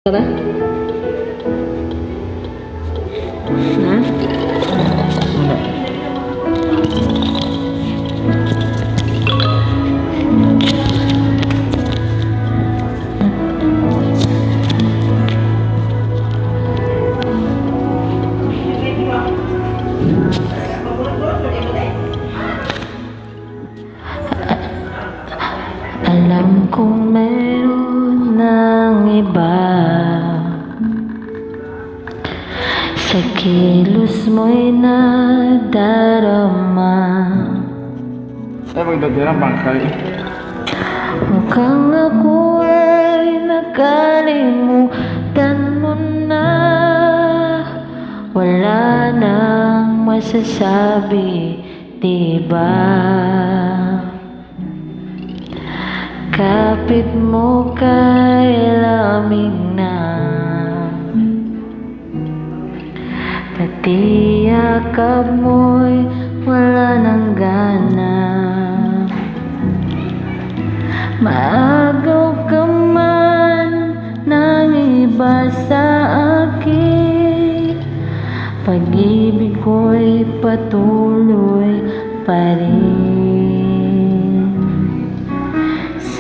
Tara. Na? Alam kong meron ng iba sa kilos mo'y nadarama. Saya magdadira bangkay. Mukhang ako ay nakalimutan mo na. Wala nang masasabi, diba? Kapit mo kay lamig na, pati yakap mo'y wala nang gana. Maagaw ka man ng iba sa akin, pag-ibig ko'y patuloy pa rin.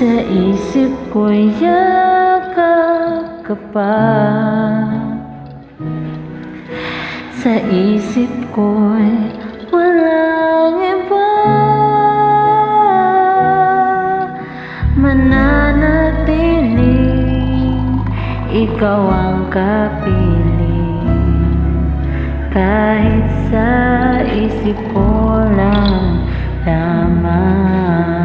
Sa isip ko'y yakap ka pa, sa isip ko'y walang iba. Mananatiling ikaw ang kapiling, kahit sa isip ko lang lamang.